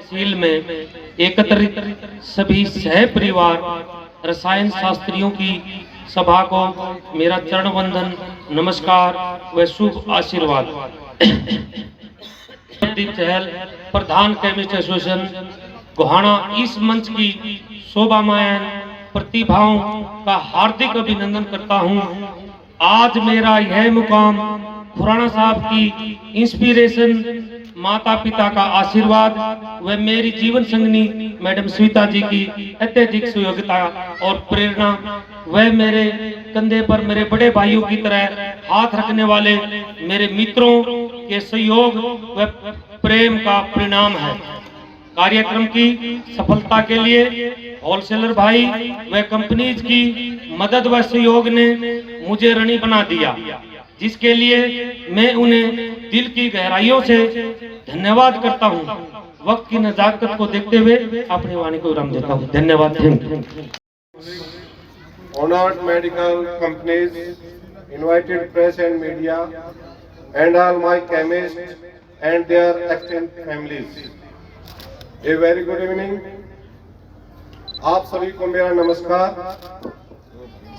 तहसील में एकत्रित सभी सह परिवार रसायन शास्त्रियों की सभा को मेरा चरण वंदन, नमस्कार व शुभ आशीर्वाद। प्रदीप चहल, प्रधान केमिस्ट एसोसिएशन गोहाना, इस मंच की शोभामायन प्रतिभाओं का हार्दिक अभिनंदन करता हूं। आज मेरा यह मुकाम खुराना साहब की इंस्पिरेशन, माता पिता का आशीर्वाद व मेरी जीवन संगनी मैडम स्मिता जी की अत्यधिक सहयोगिता और प्रेरणा व मेरे कंधे पर मेरे बड़े भाइयों की तरह हाथ रखने वाले मेरे मित्रों के सहयोग व प्रेम का परिणाम है। कार्यक्रम की सफलता के लिए होलसेलर भाई व कंपनीज की मदद व सहयोग ने मुझे ऋणी बना दिया, जिसके लिए मैं उन्हें दिल की गहराइयों से धन्यवाद करता हूं। वक्त की नजाकत को देखते हुए अपनी वाणी को विराम देता हूं। धन्यवाद। Honored medical companies, invited press and media, and all my chemists and their extended families. A very good evening. आप सभी को मेरा नमस्कार।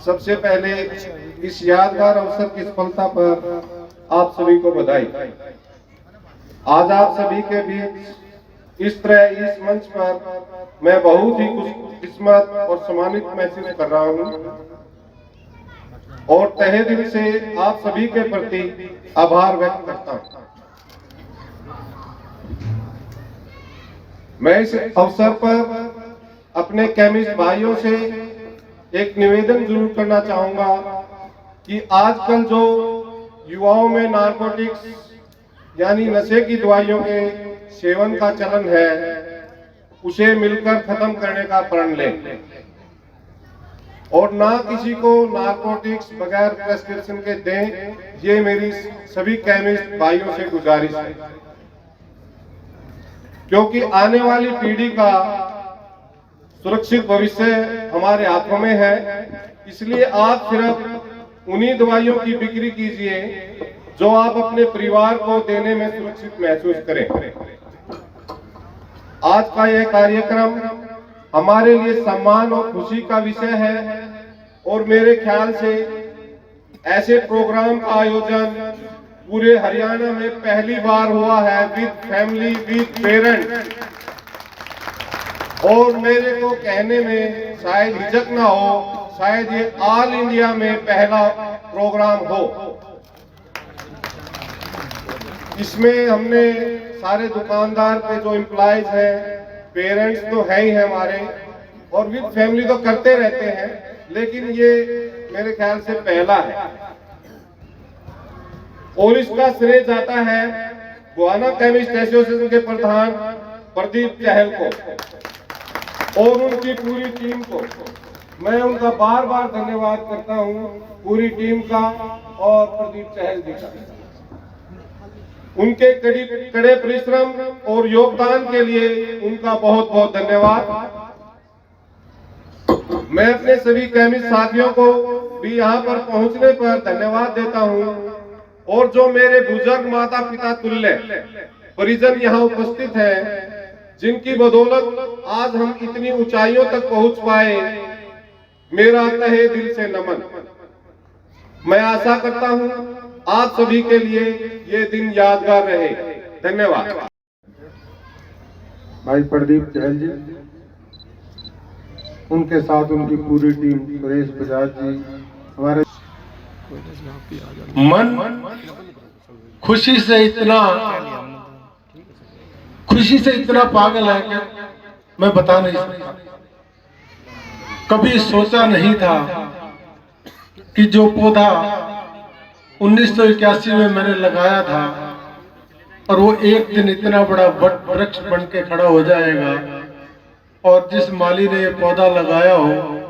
सबसे पहले इस यादगार अवसर की सफलता पर आप सभी को बधाई। आज आप सभी के बीच इस तरह इस मंच पर मैं बहुत ही खुशकिस्मत और सम्मानित महसूस कर रहा हूं और तहे दिल से आप सभी के प्रति आभार व्यक्त करता हूं। मैं इस अवसर पर अपने केमिस्ट भाइयों से एक निवेदन जरूर करना चाहूंगा कि आजकल जो युवाओं में नारकोटिक्स यानी नशे की दवाइयों के सेवन का चलन है, उसे मिलकर खत्म करने का प्रण लें और ना किसी को नारकोटिक्स बगैर प्रेस्क्रिप्शन के दें। ये मेरी सभी केमिस्ट भाइयों से गुजारिश है, क्योंकि आने वाली पीढ़ी का सुरक्षित भविष्य हमारे हाथों में है। इसलिए आप सिर्फ उन्हीं दवाइयों की बिक्री कीजिए जो आप अपने परिवार को देने में सुरक्षित महसूस करें। आज का यह कार्यक्रम हमारे लिए सम्मान और खुशी का विषय है और मेरे ख्याल से ऐसे प्रोग्राम का आयोजन पूरे हरियाणा में पहली बार हुआ है विद फैमिली, विद पेरेंट्स। और मेरे को कहने में शायद हिचक ना हो, शायद ये ऑल इंडिया में पहला प्रोग्राम हो। इसमें हमने सारे दुकानदार पे जो एम्प्लॉइज हैं, पेरेंट्स तो है ही है हमारे, और विद फैमिली तो करते रहते हैं, लेकिन ये मेरे ख्याल से पहला है और इसका श्रेय जाता है गोहाना केमिस्ट एसोसिएशन के प्रधान प्रदीप चहल को और उनकी पूरी टीम को। मैं उनका बार बार धन्यवाद करता हूं, पूरी टीम का और प्रदीप चहल जी का। उनके कड़े परिश्रम और योगदान के लिए उनका बहुत बहुत धन्यवाद। मैं अपने सभी केमिस्ट साथियों को भी यहाँ पर पहुंचने पर धन्यवाद देता हूं और जो मेरे बुजुर्ग माता पिता तुल्य परिजन यहाँ उपस्थित हैं, जिनकी बदौलत आज हम इतनी ऊंचाइयों तक पहुंच पाए, मेरा तहे दिल से नमन। मैं आशा करता हूं आप सभी के लिए ये दिन यादगार रहे। धन्यवाद। भाई प्रदीप चहल जी, उनके साथ उनकी पूरी टीम, सुरेश बजाज जी, हमारे मन खुशी से इतना पागल है कि मैं बता नहीं सकता। कभी सोचा नहीं था कि जो पौधा 1981 में मैंने लगाया था और वो एक दिन इतना बड़ा वृक्ष बन के खड़ा हो जाएगा, और जिस माली ने ये पौधा लगाया हो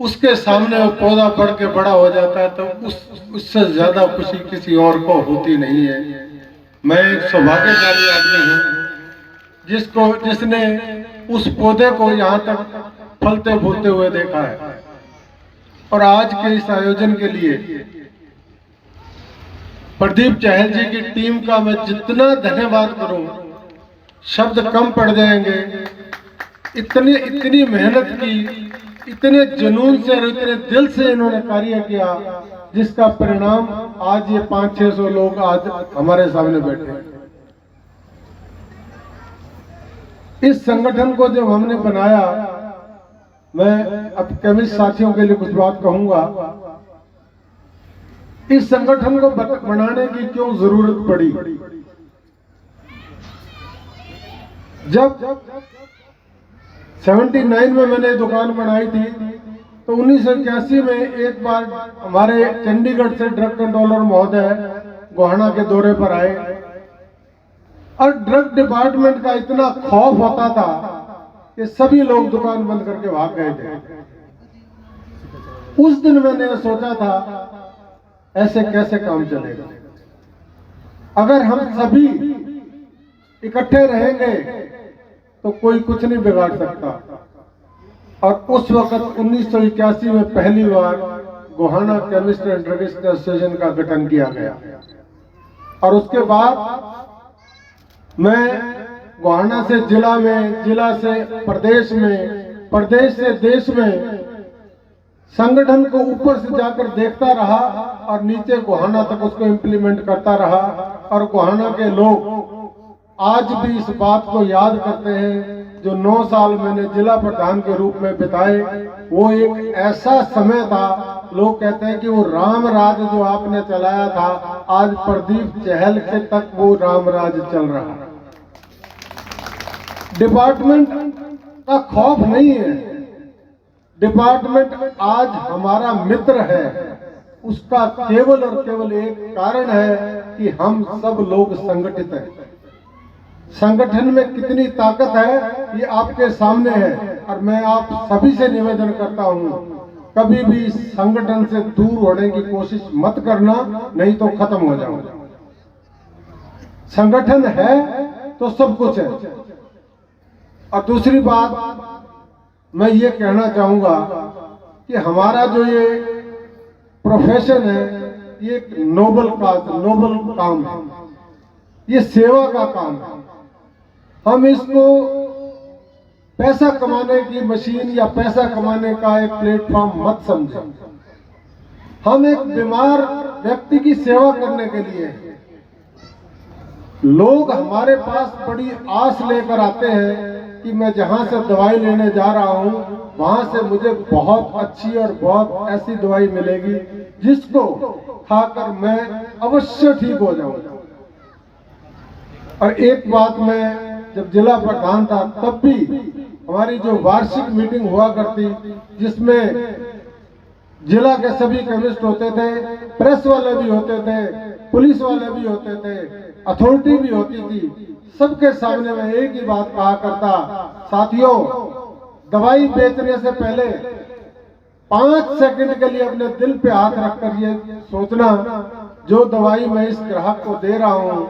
उसके सामने वो पौधा बढ़ के बड़ा हो जाता है, तो उससे ज्यादा खुशी किसी और को होती नहीं है। मैं एक सौभाग्यशाली आदमी हूँ जिसने उस पौधे को यहाँ तक फलते फूलते हुए देखा है। और आज के इस आयोजन के लिए प्रदीप चहल जी की टीम का मैं जितना धन्यवाद करूं शब्द कम पड़ जाएंगे। इतनी मेहनत की, इतने जुनून से और इतने दिल से इन्होंने कार्य किया, जिसका परिणाम आज ये 500-600 लोग आज हमारे सामने बैठे हैं। इस संगठन को जब हमने बनाया, मैं अब केमिस्ट साथियों के लिए कुछ बात कहूंगा। इस संगठन को बनाने की क्यों जरूरत पड़ी? जब 79 में मैंने दुकान बनाई थी, तो 1981 में एक बार हमारे चंडीगढ़ से ड्रग कंट्रोलर महोदय गोहाना के दौरे पर आए, और ड्रग डिपार्टमेंट का इतना खौफ होता था कि सभी लोग दुकान बंद करके भाग गए थे। उस दिन मैंने सोचा था, ऐसे कैसे काम चलेगा? अगर हम सभी इकट्ठे रहेंगे तो कोई कुछ नहीं बिगाड़ सकता। और उस वक्त 1981 में पहली बार Gohana chemist and druggist association का गठन किया गया, और उसके बाद मैं गोहाना से जिला में, जिला से प्रदेश में, प्रदेश से देश में संगठन को ऊपर से जाकर देखता रहा, और नीचे गोहाना तक उसको इम्प्लीमेंट करता रहा। और गोहाना के लोग आज भी इस बात को याद करते हैं, जो 9 साल मैंने जिला प्रधान के रूप में बिताए, वो एक ऐसा समय था, लोग कहते हैं कि वो राम राज जो आपने चलाया था, आज प्रदीप चहल के तक वो राम राज चल रहा है। डिपार्टमेंट का खौफ नहीं है, डिपार्टमेंट आज हमारा मित्र है। उसका केवल और केवल एक कारण है कि हम सब लोग संगठित हैं। संगठन में कितनी ताकत है ये आपके सामने है, और मैं आप सभी से निवेदन करता हूं, कभी भी संगठन से दूर होने की कोशिश मत करना, नहीं तो खत्म हो जाओगे। संगठन है तो सब कुछ है। और दूसरी बात मैं ये कहना चाहूंगा कि हमारा जो ये प्रोफेशन है, ये एक नोबल काम है, ये सेवा का काम है। हम इसको पैसा कमाने की मशीन या पैसा कमाने का एक प्लेटफॉर्म मत समझें। हम एक बीमार व्यक्ति की सेवा करने के लिए हैं। लोग हमारे पास बड़ी आस लेकर आते हैं कि मैं जहां से दवाई लेने जा रहा हूं, वहां से मुझे बहुत अच्छी और बहुत ऐसी दवाई मिलेगी जिसको खाकर मैं अवश्य ठीक हो जाऊंगा। और एक बात, मैं जब जिला प्रधान था तब भी हमारी जो वार्षिक मीटिंग हुआ करती, जिसमें जिला के सभी केमिस्ट होते थे, प्रेस वाले भी होते थे, पुलिस वाले भी होते थे, अथॉरिटी भी होती थी, सबके सामने मैं एक ही बात कहा करता, साथियों, दवाई बेचने से पहले 5 सेकंड के लिए अपने दिल पे हाथ रखकर ये सोचना, जो दवाई मैं इस ग्राहक को दे रहा हूं,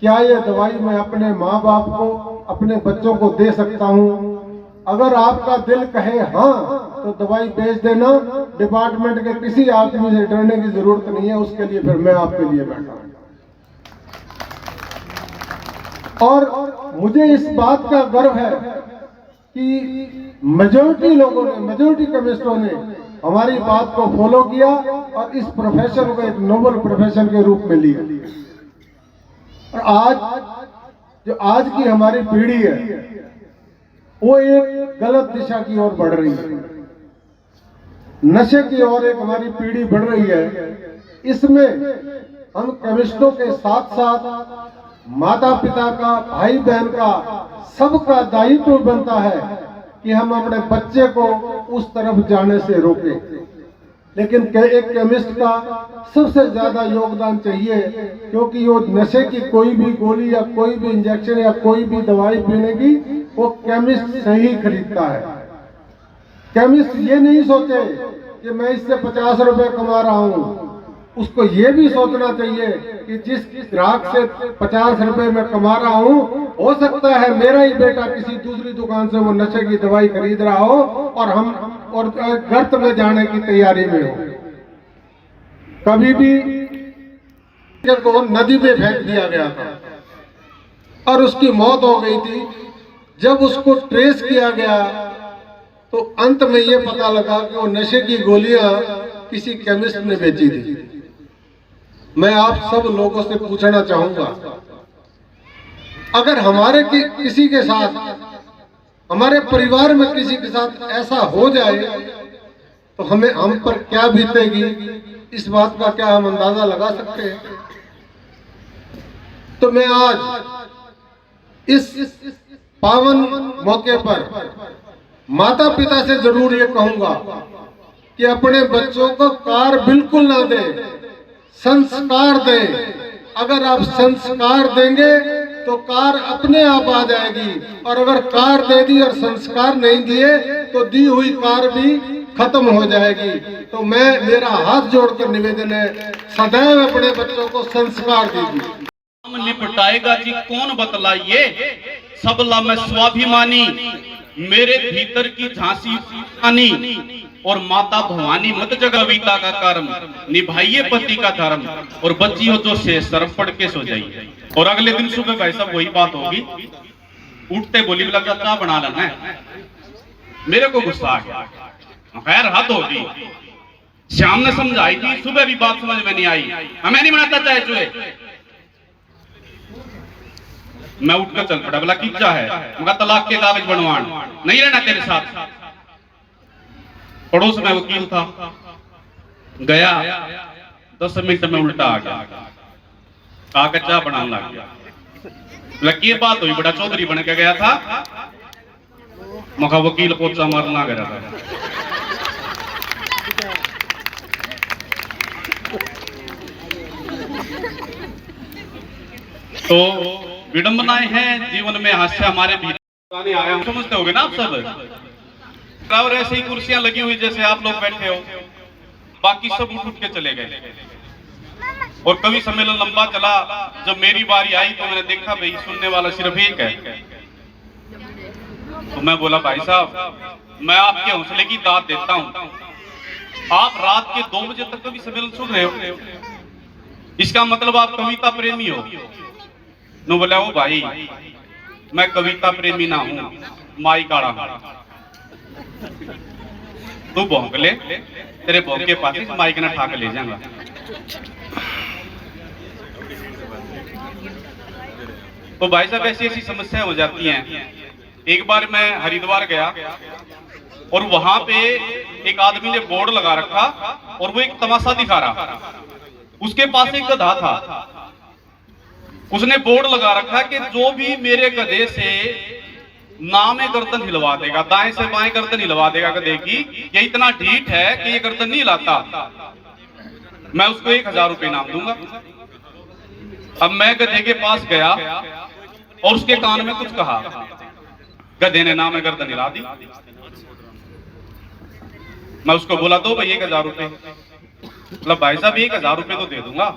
क्या ये दवाई मैं अपने माँ बाप को, अपने बच्चों को दे सकता हूँ? अगर आपका दिल कहे हाँ, तो दवाई बेच देना। डिपार्टमेंट के किसी आदमी से डरने की जरूरत नहीं है, उसके लिए फिर मैं आपके लिए बैठा हूँ। और मुझे इस बात का गर्व है कि मेजॉरिटी लोगों ने, मेजॉरिटी केमिस्टों ने हमारी बात को फॉलो किया और इस प्रोफेशन को एक नोबल प्रोफेशन के रूप में लिया। और आज की हमारी पीढ़ी है, वो एक गलत दिशा की ओर बढ़ रही है, नशे की ओर एक हमारी पीढ़ी बढ़ रही है। इसमें हम केमिस्टों के साथ साथ माता पिता का, भाई बहन का, सबका दायित्व बनता है कि हम अपने बच्चे को उस तरफ जाने से रोकें। लेकिन एक केमिस्ट का सबसे ज्यादा योगदान चाहिए, क्योंकि वो नशे की कोई भी गोली या कोई भी इंजेक्शन या कोई भी दवाई पीने की वो केमिस्ट से ही खरीदता है। केमिस्ट ये नहीं सोचे कि मैं इससे 50 रुपए कमा रहा हूँ, उसको ये भी सोचना चाहिए कि जिस ग्राहक से 50 रुपए में कमा रहा हूँ, हो सकता है मेरा ही बेटा किसी दूसरी दुकान से वो नशे की दवाई खरीद रहा हो और गर्त में जाने की तैयारी में हो। कभी भी को नदी में फेंक दिया गया था, और उसकी मौत हो गई थी। जब उसको ट्रेस किया गया तो अंत में ये पता लगा कि वो नशे की गोलियां किसी केमिस्ट ने बेची थी। मैं आप सब लोगों से पूछना चाहूंगा, अगर हमारे किसी के साथ, हमारे परिवार में किसी के साथ ऐसा हो जाए तो हम पर क्या बीतेगी, इस बात का क्या हम अंदाजा लगा सकते हैं? तो मैं आज इस पावन मौके पर माता पिता से जरूर ये कहूंगा कि अपने बच्चों को कार बिल्कुल ना दे, संस्कार दे। अगर आप संस्कार देंगे तो कार अपने आप आ जाएगी, और अगर कार दे दी और संस्कार नहीं दिए तो दी हुई कार भी खत्म हो जाएगी। तो मेरा हाथ जोड़कर निवेदन है, सदैव अपने बच्चों को संस्कार दीजिए। निपटाएगा जी कौन बतलाइए, सबला में स्वाभिमानी, मेरे भीतर की झांसी रानी, और माता भवानी मत जगविता का कर्म, निभाइए पति का धर्म, और बच्ची हो जो से शर्म पढ़ के सो जाइए। और अगले दिन सुबह भाई साहब वही बात होगी, उठते बोली लगा चाह बना लेना। मेरे को गुस्सा आ गया, खैर हद होगी। शाम ने समझाई थी, सुबह भी बात समझ में नहीं आई। हमें नहीं बनाता चाहे चुहे। मैं उठकर चल पड़ा, बोला कि क्या है? मगर तलाक के कागज बनवान, नहीं रहना तेरे साथ। पड़ोस में वकील था, गया 10 मिनट में उल्टा आ गया, कागज चाह बनाने लग गया। लकी बात हुई, बड़ा चौधरी बन के गया था, मखा वकील पोचा मारना गया था। तो विडंबनाएं हैं जीवन में, हास्य हमारे भीतर आया हम समझते होगे ना आप सब। और ऐसे ही कुर्सियां लगी हुई जैसे आप लोग बैठे हो, बाकी सब उठ के चले गए। और कवि सम्मेलन लंबा चला। जब मेरी बारी आई तो मैंने देखा भाई सुनने वाला सिर्फ एक है। तो मैं बोला भाई साहब मैं आपके हौसले की दाद देता हूं, आप रात के 2 बजे तक कवि सम्मेलन सुन रहे हो, इसका मतलब आप कविता प्रेमी हो। नो बोला ओ भाई मैं कविता प्रेमी ना हूं, माई काड़ा हूं। तू भौंक ले, तेरे भौंक के पास माइक ना ठाक ले जाऊंगा। तो भाई साहब ऐसी ऐसी समस्याएं हो जाती हैं। एक बार मैं हरिद्वार गया और वहां पे एक आदमी ने बोर्ड लगा रखा और वो एक तमाशा दिखा रहा। उसके पास एक गधा था, उसने बोर्ड लगा रखा कि जो भी मेरे गधे से नामे गर्दन हिलवा देगा, दाएं से बाएं गर्दन हिलवा देगा गधे की, ये इतना ढीठ है कि ये गर्दन नहीं हिलाता, मैं उसको 1000 रुपए इनाम दूंगा। अब मैं गधे के पास गया और उसके कान में कुछ कहा, गधे ने नामे गर्दन हिला दी। मैं उसको बोला दो भाई 1000 रुपए। मतलब भाई साहब 1000 रुपए तो दे दूंगा,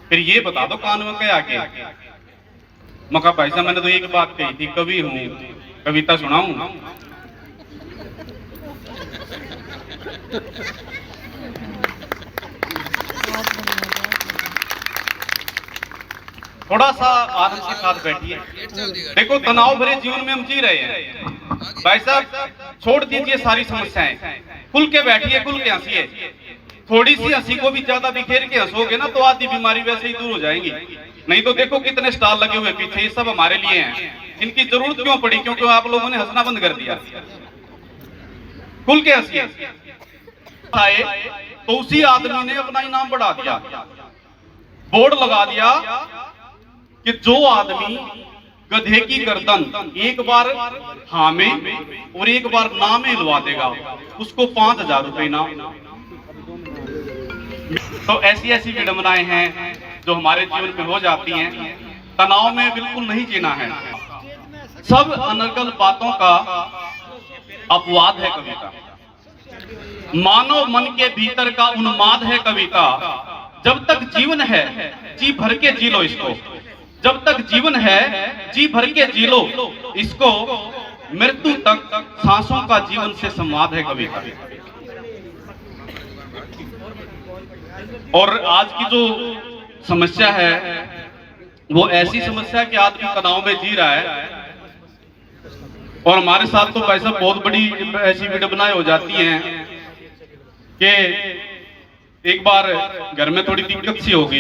फिर ये बता दो कान में क्या आके। मैं कहा भाई साहब मैंने तो एक बात कही थी, कवि हूं, कविता सुनाऊं। थोड़ा सा आनंद के साथ बैठिए। देखो तनाव भरे जीवन में हम जी रहे हैं। भाई साहब छोड़ दीजिए सारी समस्याएं, खुल के बैठिए, खुल के हंसिए। थोड़ी सी हंसी को भी ज्यादा बिखेर के हंसोगे ना तो आधी बीमारी वैसे ही दूर हो जाएंगी। नहीं तो देखो कितने स्टार लगे हुए पीछे, ये सब हमारे लिए हैं। इनकी जरूरत क्यों पड़ी? क्योंकि आप लोगों ने हंसना बंद कर दिया। खुल के हंसिए। तो उसी आदमी ने अपना इनाम बढ़ा दिया, बोर्ड लगा दिया कि जो आदमी गधे की गर्दन एक बार हाँ में और एक बार ना में हिलवा देगा उसको 5000 रुपए इनाम। तो ऐसी ऐसी विडंबनाएं हैं जो हमारे जीवन में हो जाती हैं। तनाव में बिल्कुल नहीं जीना है। सब अनर्गल बातों का अपवाद है कविता। मानव मन के भीतर का उन्माद है कविता। जब तक जीवन है जी भर के जी लो इसको, जब तक जीवन है जी भर के जी लो इसको, मृत्यु तक सांसों का जीवन से संवाद है कविता। और आज की जो समस्या है वो ऐसी समस्या है कि आदमी तनाव में जी रहा है। और हमारे साथ तो भाई साहब बहुत बड़ी ऐसी विडंबनाएं हो जाती हैं कि एक बार घर में थोड़ी दिक्कत सी हो गई,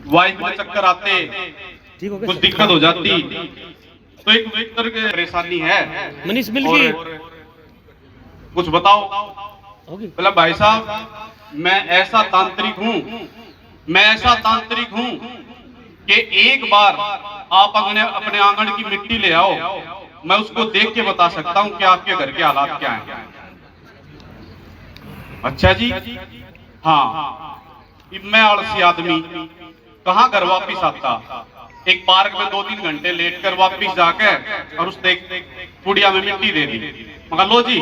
वाइफ में चक्कर आते कुछ दिक्कत हो जाती, तो एक तरह की परेशानी है। मनीष मिल और गई कुछ बताओ। बोला भाई साहब मैं ऐसा तांत्रिक हूं कि एक बार आप अपने आंगन की मिट्टी ले आओ, मैं उसको देख के बता सकता हूं कि आपके घर के हालात क्या हैं। अच्छा जी, हाँ। मैं आलसी आदमी कहाँ घर वापिस आता, एक पार्क में 2-3 घंटे लेट कर वापिस जाकर और उसने कुड़िया में मिट्टी दे दी। मगर लो जी,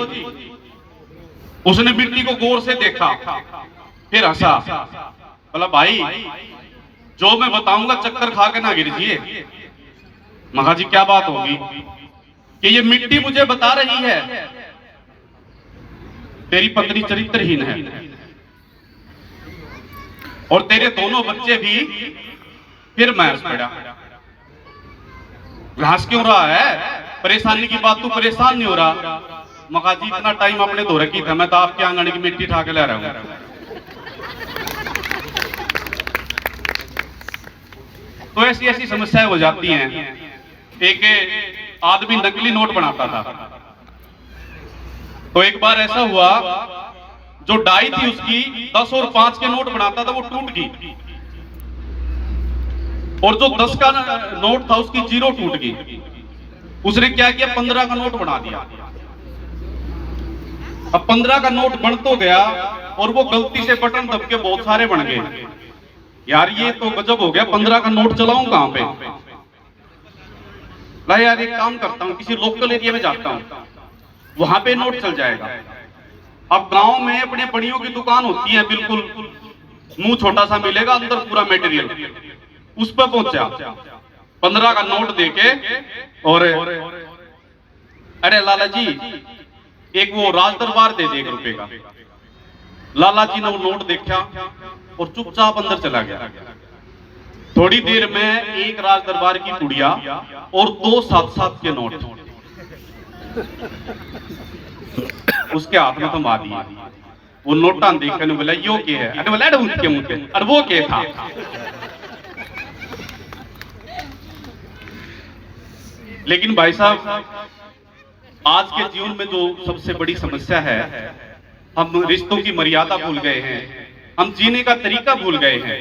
उसने मिट्टी को गौर से देखा, फिर हंसा। बोला भाई जो मैं बताऊंगा चक्कर खा के ना गिरजिए। मगा जी क्या बात होगी कि ये मिट्टी मुझे बता रही है तेरी पत्नी चरित्रहीन है और तेरे दोनों बच्चे भी। फिर मैं हंस पड़ा। घास क्यों रहा है, परेशानी की बात तू परेशान नहीं हो रहा। मगा जी इतना टाइम अपने धो रखी था, मैं तो आपके आंगन की मिट्टी उठा के ले रहा हूं। तो ऐसी ऐसी समस्याएं हो जाती हैं। एक आदमी नकली नोट बनाता था, तो एक बार ऐसा हुआ जो डाई थी उसकी 10 और 5 के नोट बनाता था, वो टूट गई। और जो 10 का नोट था उसकी 0 टूट गई। उसने क्या किया, 15 का नोट बना दिया। अब 15 का नोट बन तो गया और वो गलती से बटन दब के बहुत सारे बन गए। यार ये तो गजब हो गया, 15 का नोट चलाऊं कहां पे। ला यार एक काम करता हूं, किसी लोकल एरिया में जाता हूं, वहां पे नोट चल जाएगा। अब गांव में अपने बड़ियों की दुकान होती है, बिल्कुल मुंह छोटा सा मिलेगा, अंदर पूरा मटेरियल। उस पर पहुंचा, 15 का नोट देके और अरे लाला जी एक वो राज दरबार दे 1 रुपए का। लाला जी ने वो नोट देखा और चुपचाप अंदर चला गया। थोड़ी देर में एक राज दरबार की पुड़िया और 2 7-7 के नोट उसके हाथ में तो मार दिया। वो नोटा देखने बोला यो के है, अरे बोला के मुझे, अरे वो के था। लेकिन भाई साहब आज के जीवन में जो सबसे बड़ी समस्या है, हम रिश्तों की मर्यादा भूल गए हैं, हम जीने का तरीका भूल गए हैं।